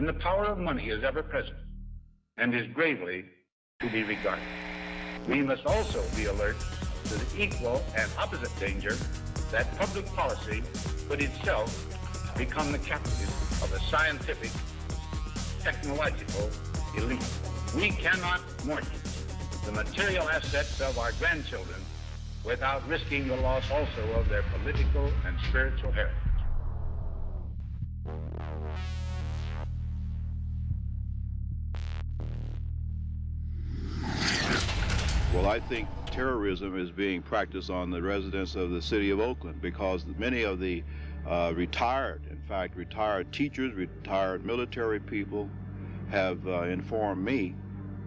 and the power of money is ever present and is gravely to be regarded. We must also be alert to the equal and opposite danger that public policy could itself become the captive of a scientific, technological elite. We cannot mortgage the material assets of our grandchildren without risking the loss also of their political and spiritual heritage. Well, I think terrorism is being practiced on the residents of the city of Oakland because many of the retired teachers, retired military people have informed me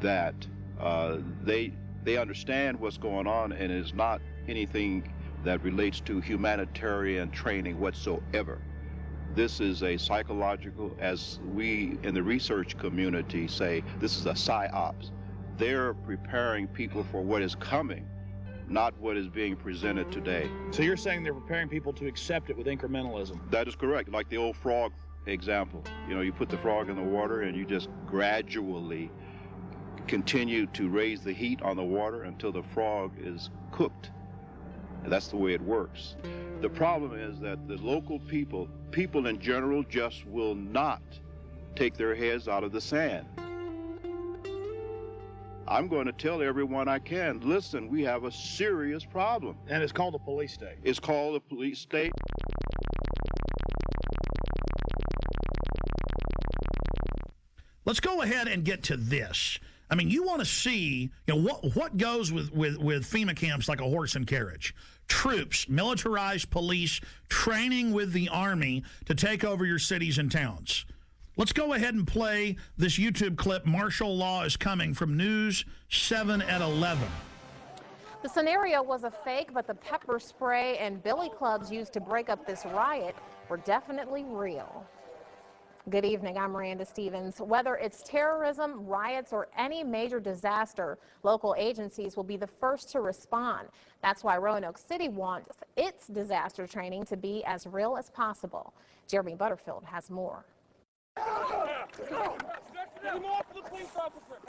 that they understand what's going on, and it's not anything that relates to humanitarian training whatsoever. This is a psychological, as we in the research community say, this is a psyops. They're preparing people for what is coming, not what is being presented today. So you're saying they're preparing people to accept it with incrementalism? That is correct. Like the old frog example. You know, you put the frog in the water and you just gradually continue to raise the heat on the water until the frog is cooked. And that's the way it works. The problem is that the local people in general, just will not take their heads out of the sand. I'm going to tell everyone I can, listen, we have a serious problem. And it's called a police state. It's called a police state. Let's go ahead and get to this. I mean, you want to see, you know, what goes with FEMA camps like a horse and carriage. Troops, militarized police, training with the Army to take over your cities and towns. Let's go ahead and play this YouTube clip, Martial Law is Coming, from News 7 at 11. The scenario was a fake, but the pepper spray and billy clubs used to break up this riot were definitely real. Good evening, I'm Miranda Stevens. Whether it's terrorism, riots, or any major disaster, local agencies will be the first to respond. That's why Roanoke City wants its disaster training to be as real as possible. Jeremy Butterfield has more.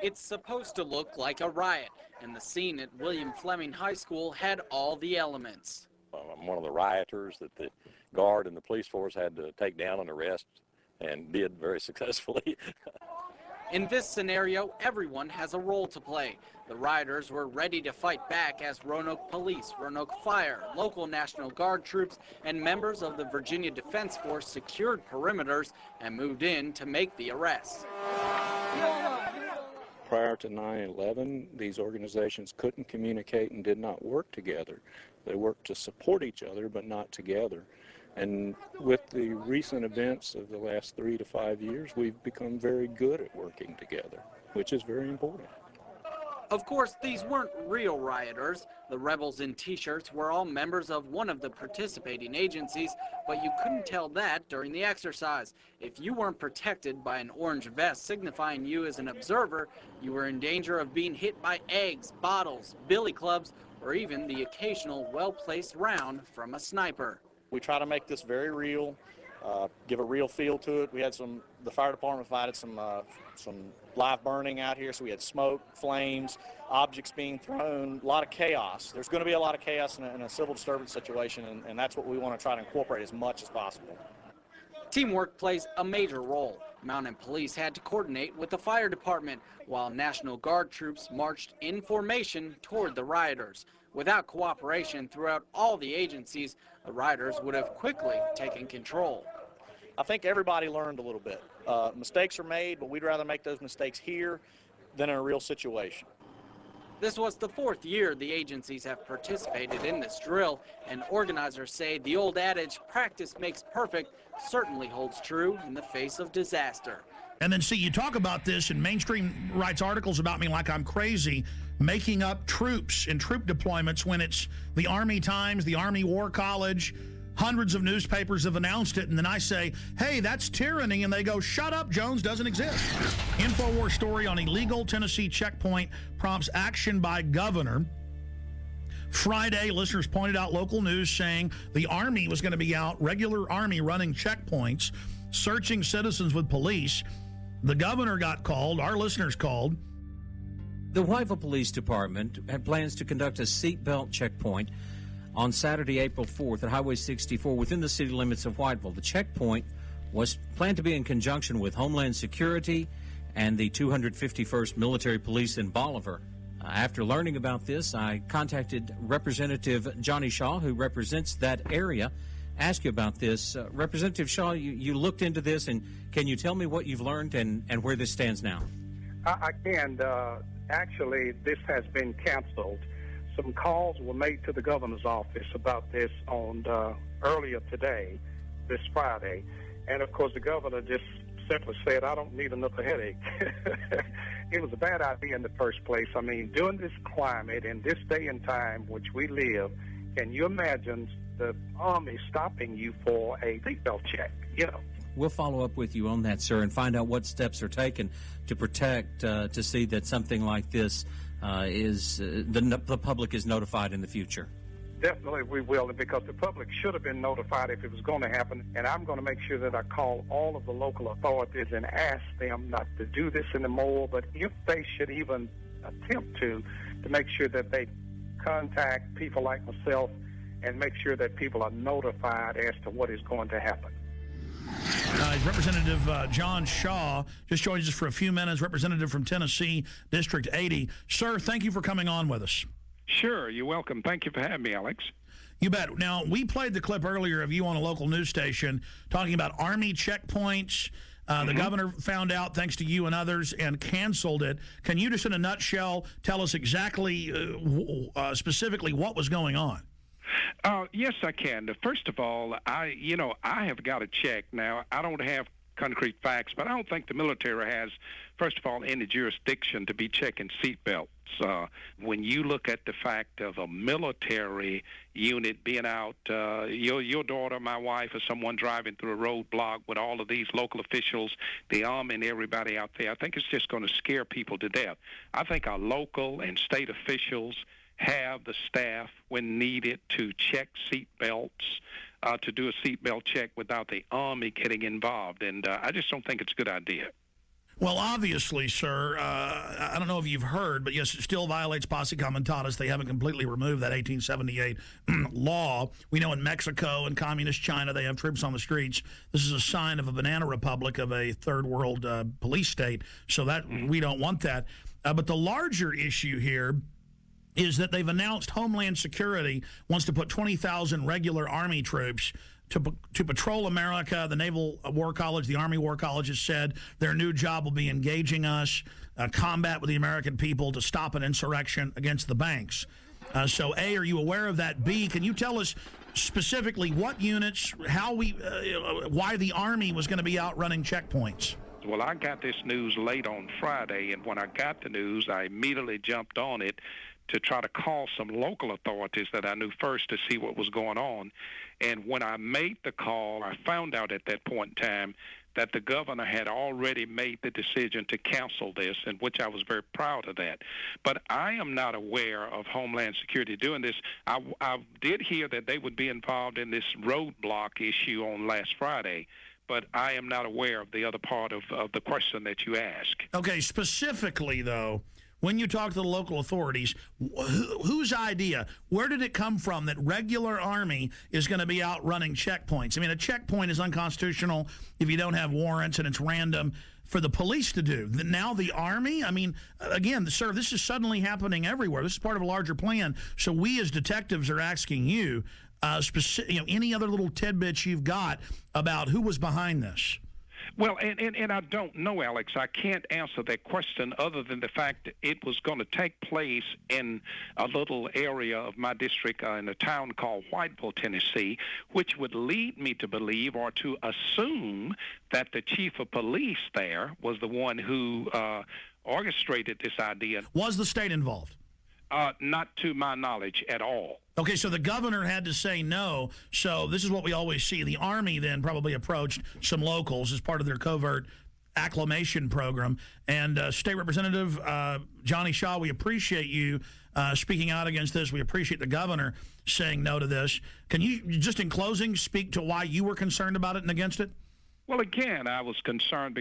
It's supposed to look like a riot, and the scene at William Fleming High School had all the elements. I'm one of the rioters that the guard and the police force had to take down and arrest, and did very successfully. In this scenario, everyone has a role to play. The rioters were ready to fight back as Roanoke Police, Roanoke Fire, local National Guard troops, and members of the Virginia Defense Force secured perimeters and moved in to make the arrests. Prior to 9/11, these organizations couldn't communicate and did not work together. They worked to support each other, but not together. And with the recent events of the last 3 to 5 years, we've become very good at working together, which is very important. Of course, these weren't real rioters. The rebels in T-shirts were all members of one of the participating agencies, but you couldn't tell that during the exercise. If you weren't protected by an orange vest signifying you as an observer, you were in danger of being hit by eggs, bottles, billy clubs, or even the occasional well-placed round from a sniper. We try to make this very real, give a real feel to it. We had the fire department provided some live burning out here, so we had smoke, flames, objects being thrown, a lot of chaos. There's going to be a lot of chaos in a civil disturbance situation, and that's what we want to try to incorporate as much as possible. Teamwork plays a major role. Mountain Police had to coordinate with the fire department, while National Guard troops marched in formation toward the rioters. Without cooperation throughout all the agencies, the rioters would have quickly taken control. I think everybody learned a little bit. Mistakes are made, but we'd rather make those mistakes here than in a real situation. This was the 4th year the agencies have participated in this drill, and organizers say the old adage, practice makes perfect, certainly holds true in the face of disaster. And then, see, you talk about this, and mainstream writes articles about me like I'm crazy, making up troops and troop deployments when it's the Army Times, the Army War College. Hundreds of newspapers have announced it, and then I say, hey, that's tyranny, and they go, shut up, Jones, doesn't exist. InfoWars story on illegal Tennessee checkpoint prompts action by governor. Friday, listeners pointed out local news saying the Army was going to be out, regular Army running checkpoints, searching citizens with police. The governor got called. Our listeners called. The Whiteville Police Department had plans to conduct a seatbelt checkpoint on Saturday, April 4th at Highway 64 within the city limits of Whiteville. The checkpoint was planned to be in conjunction with Homeland Security and the 251st Military Police in Bolivar. After learning about this, I contacted Representative Johnny Shaw, who represents that area, ask you about this. Representative Shaw, you looked into this, and can you tell me what you've learned and where this stands now? I can. Actually, this has been canceled. Some calls were made to the governor's office about this on earlier today, this Friday, and of course the governor just simply said, I don't need another headache. It was a bad idea in the first place. I mean, during this climate, in this day and time which we live, can you imagine the Army stopping you for a seatbelt check? You know. We'll follow up with you on that, sir, and find out what steps are taken to protect, to see that something like this the public is notified in the future. Definitely we will, because the public should have been notified if it was going to happen, and I'm going to make sure that I call all of the local authorities and ask them not to do this anymore, but if they should even attempt to make sure that they contact people like myself and make sure that people are notified as to what is going to happen. Representative John Shaw just joins us for a few minutes, representative from Tennessee, District 80. Sir, thank you for coming on with us. Sure, you're welcome. Thank you for having me, Alex. You bet. Now, we played the clip earlier of you on a local news station talking about Army checkpoints. The governor found out, thanks to you and others, and canceled it. Can you just in a nutshell tell us exactly, specifically what was going on? Yes, I can. First of all, I have got to check. Now, I don't have concrete facts, but I don't think the military has, first of all, any jurisdiction to be checking seatbelts. When you look at the fact of a military unit being out, your daughter, my wife, or someone driving through a roadblock with all of these local officials, the Army and everybody out there, I think it's just going to scare people to death. I think our local and state officials have the staff when needed to check seatbelts, to do a seatbelt check without the Army getting involved. And I just don't think it's a good idea. Well, obviously, sir, I don't know if you've heard, but yes, it still violates posse comitatus. They haven't completely removed that 1878 law. We know in Mexico and communist China, they have troops on the streets. This is a sign of a banana republic, of a third world police state. So that we don't want that. But the larger issue here is that they've announced Homeland Security wants to put 20,000 regular Army troops to patrol America. The Naval War College, the Army War College has said their new job will be engaging us, combat with the American people to stop an insurrection against the banks. So, A, are you aware of that? B, can you tell us specifically what units, why the Army was going to be out running checkpoints? Well, I got this news late on Friday, and when I got the news, I immediately jumped on it to try to call some local authorities that I knew first to see what was going on. And when I made the call, I found out at that point in time that the governor had already made the decision to cancel this, and which I was very proud of that. But I am not aware of Homeland Security doing this. I did hear that they would be involved in this roadblock issue on last Friday, but I am not aware of the other part of the question that you asked. Okay, specifically, though, when you talk to the local authorities, whose idea, where did it come from that regular Army is going to be out running checkpoints? I mean, a checkpoint is unconstitutional if you don't have warrants and it's random for the police to do. Now the Army? I mean, again, sir, this is suddenly happening everywhere. This is part of a larger plan. So we as detectives are asking you, any other little tidbits you've got about who was behind this? Well, and I don't know, Alex. I can't answer that question other than the fact that it was going to take place in a little area of my district in a town called Whiteville, Tennessee, which would lead me to believe or to assume that the chief of police there was the one who orchestrated this idea. Was the state involved? Not to my knowledge at all. Okay, so the governor had to say no. So this is what we always see. The Army then probably approached some locals as part of their covert acclimation program. And State Representative Johnny Shaw, we appreciate you speaking out against this. We appreciate the governor saying no to this. Can you, just in closing, speak to why you were concerned about it and against it? Well, again, I was concerned because